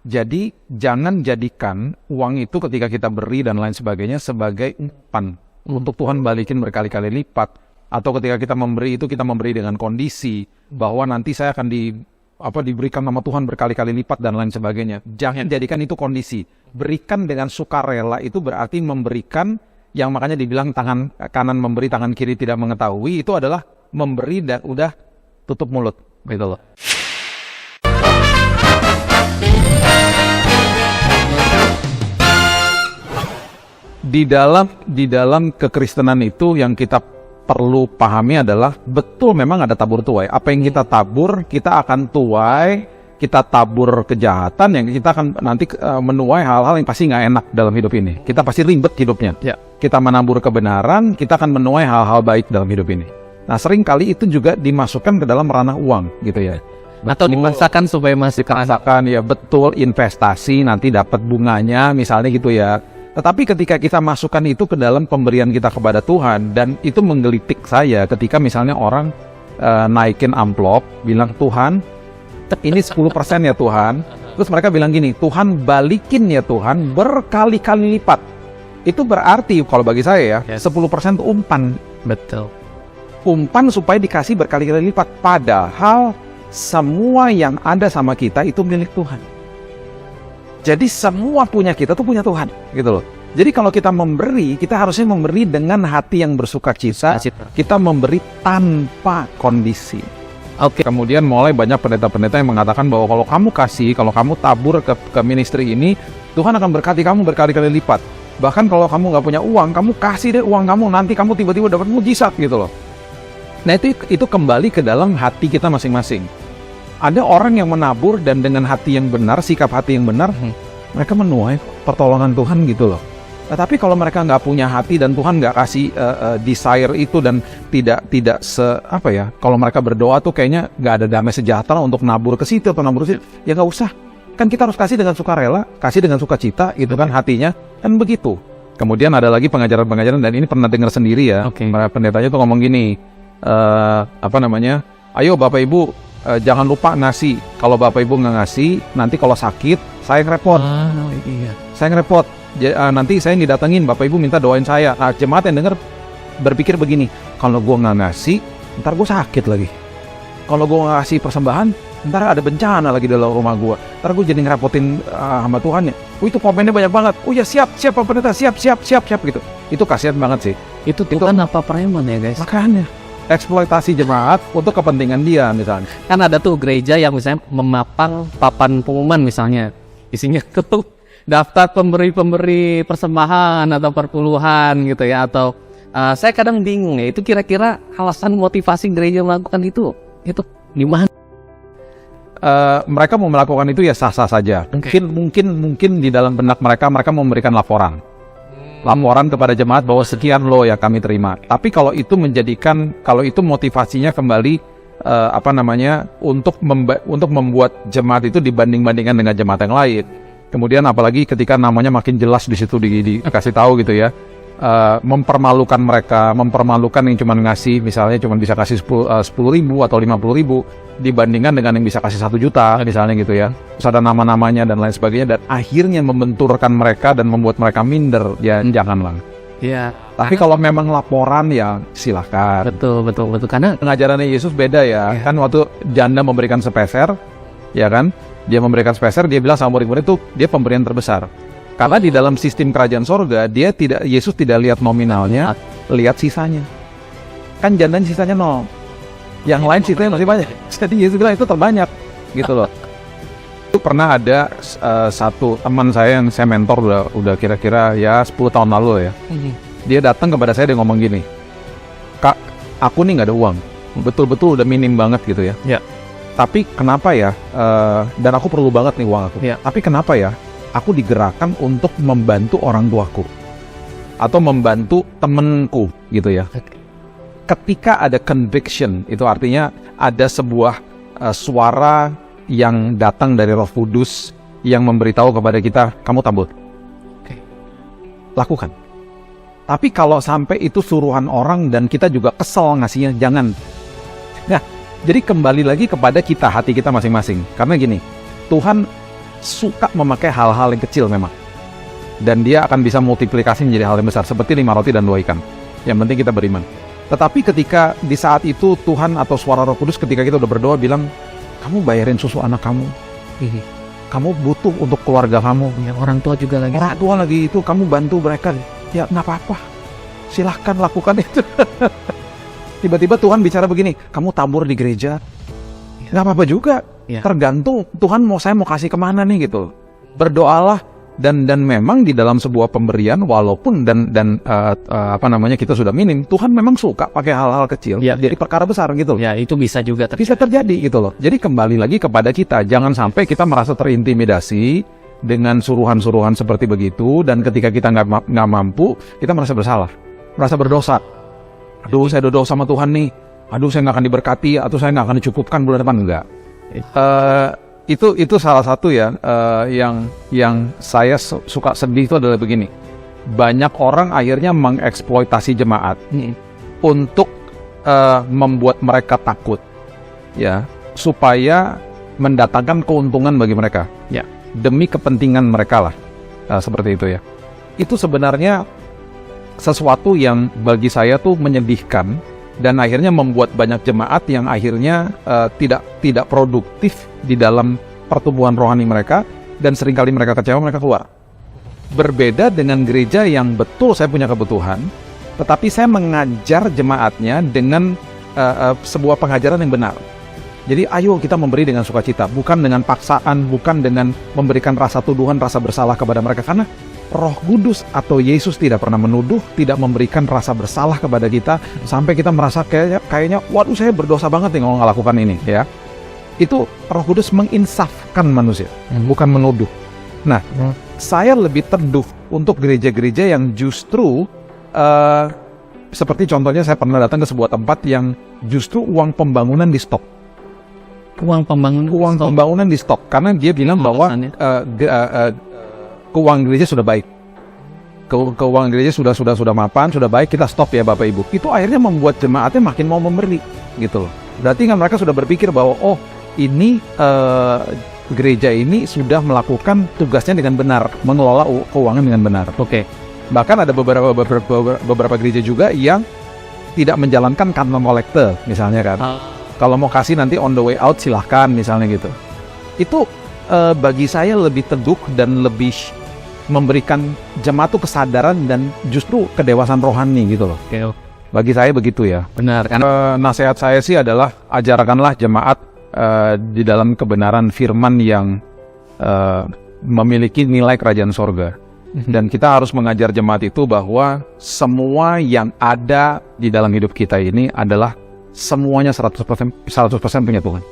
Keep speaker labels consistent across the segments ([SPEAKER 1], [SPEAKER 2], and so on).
[SPEAKER 1] Jadi jangan jadikan uang itu ketika kita beri dan lain sebagainya sebagai umpan untuk Tuhan balikin berkali-kali lipat. Atau ketika kita memberi itu kita memberi dengan kondisi bahwa nanti saya akan diberikan sama Tuhan berkali-kali lipat dan lain sebagainya. Jangan jadikan itu kondisi. Berikan dengan sukarela itu berarti memberikan, yang makanya dibilang tangan kanan memberi, tangan kiri tidak mengetahui, itu adalah memberi dan udah tutup mulut, gitu loh. Di dalam kekristenan itu yang kita perlu pahami adalah betul memang ada tabur tuai. Apa yang kita tabur, kita akan tuai. Kita tabur kejahatan, yang kita akan nanti menuai hal-hal yang pasti nggak enak dalam hidup ini. Kita pasti ribet hidupnya. Ya. Kita menabur kebenaran, kita akan menuai hal-hal baik dalam hidup ini. Nah, sering kali itu juga dimasukkan ke dalam ranah uang, gitu ya.
[SPEAKER 2] Atau dipaksakan supaya masih
[SPEAKER 1] dipaksakan, ya betul, investasi nanti dapat bunganya, misalnya gitu ya. Tetapi ketika kita masukkan itu ke dalam pemberian kita kepada Tuhan, dan itu menggelitik saya ketika misalnya orang naikin amplop, bilang, Tuhan, ini 10% ya Tuhan. Terus mereka bilang gini, Tuhan balikin ya Tuhan berkali-kali lipat. Itu berarti kalau bagi saya ya, 10% itu umpan.
[SPEAKER 2] Betul.
[SPEAKER 1] Umpan supaya dikasih berkali-kali lipat. Padahal semua yang ada sama kita itu milik Tuhan. Jadi semua punya kita tuh punya Tuhan, gitu loh. Jadi kalau kita memberi, kita harusnya memberi dengan hati yang bersukacita. Kita memberi tanpa kondisi. Oke. Kemudian mulai banyak pendeta-pendeta yang mengatakan bahwa kalau kamu kasih, kalau kamu tabur ke ministry ini, Tuhan akan berkati kamu berkali-kali lipat. Bahkan kalau kamu nggak punya uang, kamu kasih deh uang kamu, nanti kamu tiba-tiba dapat mujizat, gitu loh. Nah itu kembali ke dalam hati kita masing-masing. Ada orang yang menabur dan dengan hati yang benar, sikap hati yang benar, mereka menuai pertolongan Tuhan, gitu loh. Tapi kalau mereka nggak punya hati dan Tuhan nggak kasih desire itu dan tidak kalau mereka berdoa tuh kayaknya nggak ada damai sejahtera untuk nabur ke situ atau nabur ke situ, ya nggak usah. Kan kita harus kasih dengan sukarela, kasih dengan sukacita, itu kan hatinya, kan begitu. Kemudian ada lagi pengajaran-pengajaran, dan ini pernah dengar sendiri ya. Pendetanya tuh ngomong gini, ayo Bapak Ibu jangan lupa ngasih. Kalau Bapak Ibu nggak ngasih, nanti kalau sakit saya ngerepot. Saya ngerepot. Nanti saya didatengin, Bapak Ibu minta doain saya. Nah, jemaat yang dengar berpikir begini, kalau gue nggak ngasih, ntar gue sakit lagi. Kalau gue nggak ngasih persembahan, ntar ada bencana lagi dalam rumah gue. Ntar gue jadi ngerepotin hamba Tuhan ya. Itu komennya banyak banget. Oh ya siap Pak Pendeta, siap gitu. Itu kasihan banget sih.
[SPEAKER 2] Itu Tuhan apa preman ya guys?
[SPEAKER 1] Makanya eksploitasi jemaat untuk kepentingan dia misalnya.
[SPEAKER 2] Kan ada tuh gereja yang misalnya memapang papan pengumuman misalnya, isinya tuh daftar pemberi persembahan atau perpuluhan gitu ya. Atau saya kadang bingung ya, itu kira-kira alasan motivasi gereja melakukan itu gimana?
[SPEAKER 1] Mereka mau melakukan itu ya sah-sah saja. Mungkin di dalam benak mereka mau memberikan laporan kepada jemaat bahwa sekian loh ya kami terima. Tapi kalau itu motivasinya kembali untuk membuat jemaat itu dibanding-bandingkan dengan jemaat yang lain. Kemudian apalagi ketika namanya makin jelas di situ dikasih tahu gitu ya, mempermalukan mereka, mempermalukan yang cuma ngasih, misalnya cuma bisa kasih 10.000 atau 50.000 dibandingkan dengan yang bisa kasih 1 juta misalnya gitu ya. Terus ada nama-namanya dan lain sebagainya, dan akhirnya membenturkan mereka dan membuat mereka minder. Ya janganlah.
[SPEAKER 2] Iya.
[SPEAKER 1] Tapi kalau memang laporan ya silahkan.
[SPEAKER 2] Betul. Karena
[SPEAKER 1] pengajarannya Yesus beda ya. Kan waktu janda memberikan sepeser, ya kan? Dia memberikan sepeser, dia bilang sama murid-murid itu dia pemberian terbesar. Karena di dalam sistem kerajaan sorga, Yesus tidak lihat nominalnya, lihat sisanya. Kan jandanya sisanya 0. Yang lain sisanya masih banyak. Jadi Yesus bilang itu terbanyak, gitu loh. Itu pernah ada satu teman saya yang saya mentor udah kira-kira ya 10 tahun lalu ya. Dia datang kepada saya, dia ngomong gini, Kak, aku nih nggak ada uang. Betul-betul udah minim banget gitu ya. Tapi kenapa ya, dan aku perlu banget nih uang aku. Tapi kenapa ya, aku digerakkan untuk membantu orang tuaku atau membantu temenku gitu ya. Ketika ada conviction, itu artinya ada sebuah suara yang datang dari Roh Kudus yang memberitahu kepada kita, kamu tabur. Lakukan. Tapi kalau sampai itu suruhan orang dan kita juga kesel ngasihnya, jangan. Nah, jadi kembali lagi kepada kita, hati kita masing-masing. Karena gini, Tuhan suka memakai hal-hal yang kecil memang. Dan dia akan bisa multiplikasi menjadi hal yang besar, seperti 5 roti dan 2 ikan. Yang penting kita beriman. Tetapi ketika di saat itu Tuhan atau suara Roh Kudus ketika kita udah berdoa bilang, kamu bayarin susu anak kamu, kamu butuh untuk keluarga kamu,
[SPEAKER 2] Ya, orang tua juga lagi.
[SPEAKER 1] orang tua lagi itu, kamu bantu mereka, ya nggak apa-apa, silahkan lakukan itu. Tiba-tiba Tuhan bicara begini, kamu tabur di gereja, nggak apa-apa juga,
[SPEAKER 2] Ya.
[SPEAKER 1] tergantung Tuhan saya mau kasih kemana nih gitu. Berdoalah. Dan memang di dalam sebuah pemberian, walaupun kita sudah minim, Tuhan memang suka pakai hal-hal kecil
[SPEAKER 2] Ya.
[SPEAKER 1] jadi perkara besar gitu loh.
[SPEAKER 2] Ya, itu bisa juga
[SPEAKER 1] Bisa terjadi gitu loh. Jadi kembali lagi kepada kita, jangan sampai kita merasa terintimidasi dengan suruhan-suruhan seperti begitu, dan ketika kita nggak mampu, kita merasa bersalah, merasa berdosa. Aduh, saya udah dosa sama Tuhan nih. Aduh, saya nggak akan diberkati, atau saya nggak akan dicukupkan bulan depan. Enggak. Itu salah satu ya, yang saya suka sedih itu adalah begini. Banyak orang akhirnya mengeksploitasi jemaat untuk membuat mereka takut, ya, supaya mendatangkan keuntungan bagi mereka,
[SPEAKER 2] Ya.
[SPEAKER 1] demi kepentingan mereka lah, seperti itu ya. Itu sebenarnya sesuatu yang bagi saya tuh menyedihkan, dan akhirnya membuat banyak jemaat yang akhirnya tidak produktif di dalam pertumbuhan rohani mereka, dan seringkali mereka kecewa, mereka keluar. Berbeda dengan gereja yang betul saya punya kebutuhan, tetapi saya mengajar jemaatnya dengan sebuah pengajaran yang benar. Jadi ayo kita memberi dengan sukacita, bukan dengan paksaan, bukan dengan memberikan rasa tuduhan, rasa bersalah kepada mereka, karena Roh Kudus atau Yesus tidak pernah menuduh, tidak memberikan rasa bersalah kepada kita sampai kita merasa kayaknya waduh, saya berdosa banget nih kalau nggak lakukan ini, ya. Itu Roh Kudus menginsafkan manusia, bukan menuduh. Nah, saya lebih teduh untuk gereja-gereja yang justru seperti contohnya saya pernah datang ke sebuah tempat yang justru uang pembangunan di stop.
[SPEAKER 2] Uang pembangunan
[SPEAKER 1] di stop karena dia bilang bahwa keuangan gereja sudah baik. Keuangan gereja sudah mapan, sudah baik, kita stop ya Bapak Ibu. Itu akhirnya membuat jemaatnya makin mau memberi gitu loh. Berarti kan mereka sudah berpikir bahwa oh, ini gereja ini sudah melakukan tugasnya dengan benar, mengelola keuangan dengan benar.
[SPEAKER 2] Oke.
[SPEAKER 1] Bahkan ada beberapa gereja juga yang tidak menjalankan kantong kolektor misalnya kan. Kalau mau kasih nanti on the way out silahkan misalnya gitu. Itu bagi saya lebih teduh dan lebih memberikan jemaat tuh kesadaran dan justru kedewasaan rohani gitu loh.
[SPEAKER 2] Oke.
[SPEAKER 1] Bagi saya begitu ya.
[SPEAKER 2] Benar kan?
[SPEAKER 1] Nasihat saya sih adalah ajarkanlah jemaat di dalam kebenaran firman yang memiliki nilai kerajaan sorga. Dan kita harus mengajar jemaat itu bahwa semua yang ada di dalam hidup kita ini adalah semuanya 100% punya Tuhan.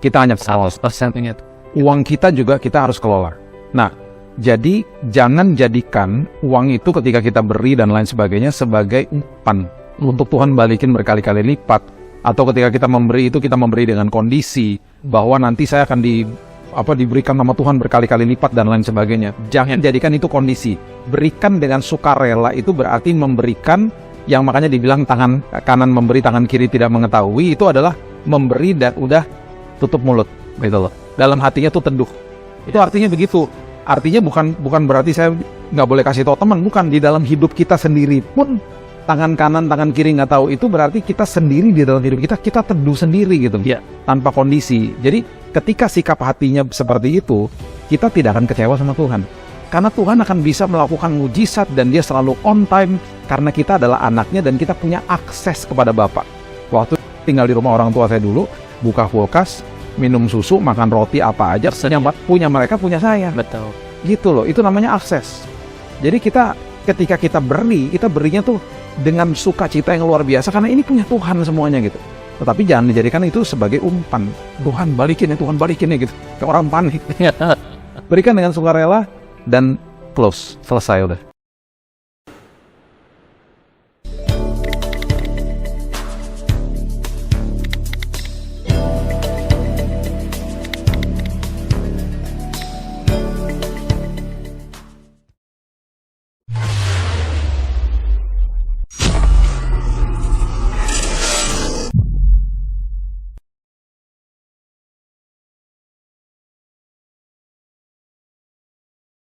[SPEAKER 1] Kita hanya
[SPEAKER 2] 100% punya.
[SPEAKER 1] Uang kita juga kita harus kelola. Nah, jadi jangan jadikan uang itu ketika kita beri dan lain sebagainya sebagai umpan untuk Tuhan balikin berkali-kali lipat. Atau ketika kita memberi itu kita memberi dengan kondisi bahwa nanti saya akan diberikan sama Tuhan berkali-kali lipat dan lain sebagainya. Jangan jadikan itu kondisi. Berikan dengan sukarela itu berarti memberikan yang makanya dibilang tangan kanan memberi, tangan kiri tidak mengetahui. Itu adalah memberi dan udah tutup mulut, gitu loh. Dalam hatinya tuh teduh. Itu artinya begitu. Artinya bukan berarti saya nggak boleh kasih tahu teman, bukan. Di dalam hidup kita sendiri pun tangan kanan, tangan kiri nggak tahu, itu berarti kita sendiri di dalam hidup kita teduh sendiri gitu, tanpa kondisi. Jadi ketika sikap hatinya seperti itu, kita tidak akan kecewa sama Tuhan. Karena Tuhan akan bisa melakukan mujizat dan dia selalu on time karena kita adalah anaknya dan kita punya akses kepada Bapa. Waktu tinggal di rumah orang tua saya dulu, buka kulkas, minum susu, makan roti apa aja, punya mereka, punya saya.
[SPEAKER 2] Betul.
[SPEAKER 1] Gitu loh, itu namanya akses. Jadi ketika kita beri, kita berinya tuh dengan sukacita yang luar biasa karena ini punya Tuhan semuanya gitu. Tetapi jangan dijadikan itu sebagai umpan. Tuhan balikin ya gitu. Kayak orang panik. Berikan dengan sukarela dan close, selesai udah.